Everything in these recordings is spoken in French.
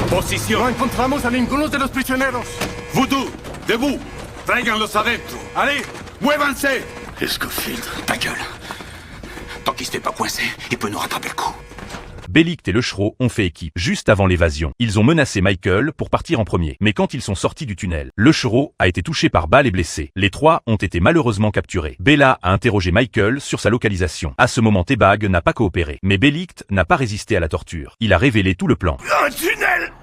Posición. No encontramos a ninguno de los prisioneros. Voodoo, debout. Tráiganlos adentro. Allez, muévanse. Scofield, ta gueule. Tant qu'il s'était pas coincé, il peut nous rattraper le coup. Bellict et Lechereau ont fait équipe juste avant l'évasion. Ils ont menacé Michael pour partir en premier. Mais quand ils sont sortis du tunnel, Lechereau a été touché par balle et blessé. Les trois ont été malheureusement capturés. Bella a interrogé Michael sur sa localisation. À ce moment, T-Bag n'a pas coopéré. Mais Bellict n'a pas résisté à la torture. Il a révélé tout le plan. Un tunnel.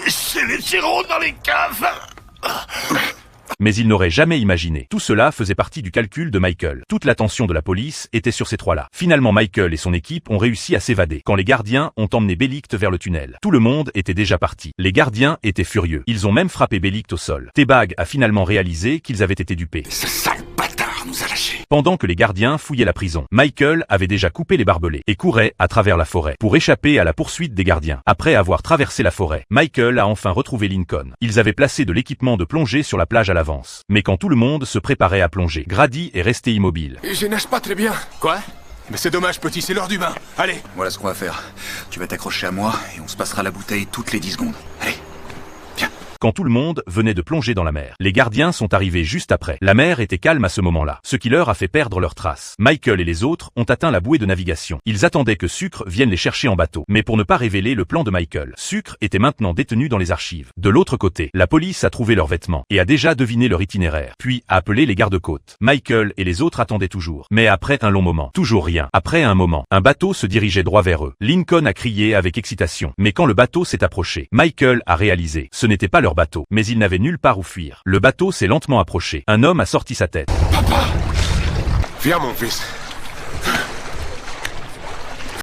C'est les tyrans dans les caves. Mais il n'aurait jamais imaginé. Tout cela faisait partie du calcul de Michael. Toute l'attention de la police était sur ces trois-là. Finalement, Michael et son équipe ont réussi à s'évader. Quand les gardiens ont emmené Bellict vers le tunnel, tout le monde était déjà parti. Les gardiens étaient furieux. Ils ont même frappé Bellict au sol. T-Bag a finalement réalisé qu'ils avaient été dupés. Ce sale bâtard nous a lâchés. Pendant que les gardiens fouillaient la prison, Michael avait déjà coupé les barbelés et courait à travers la forêt pour échapper à la poursuite des gardiens. Après avoir traversé la forêt, Michael a enfin retrouvé Lincoln. Ils avaient placé de l'équipement de plongée sur la plage à l'avance. Mais quand tout le monde se préparait à plonger, Grady est resté immobile. Je nage pas très bien. Quoi? Mais c'est dommage, petit, c'est l'heure du bain. Allez. Voilà ce qu'on va faire. Tu vas t'accrocher à moi et on se passera la bouteille toutes les 10 secondes. Allez. Quand tout le monde venait de plonger dans la mer, les gardiens sont arrivés juste après. La mer était calme à ce moment-là, ce qui leur a fait perdre leurs traces. Michael et les autres ont atteint la bouée de navigation. Ils attendaient que Sucre vienne les chercher en bateau. Mais pour ne pas révéler le plan de Michael, Sucre était maintenant détenu dans les archives. De l'autre côté, la police a trouvé leurs vêtements et a déjà deviné leur itinéraire, puis a appelé les gardes-côtes. Michael et les autres attendaient toujours. Mais après un long moment, toujours rien. Après un moment, un bateau se dirigeait droit vers eux. Lincoln a crié avec excitation. Mais quand le bateau s'est approché, Michael a réalisé, ce n'était pas leur bateau, mais ils n'avaient nulle part où fuir. Le bateau s'est lentement approché. Un homme a sorti sa tête. Papa! Viens, mon fils.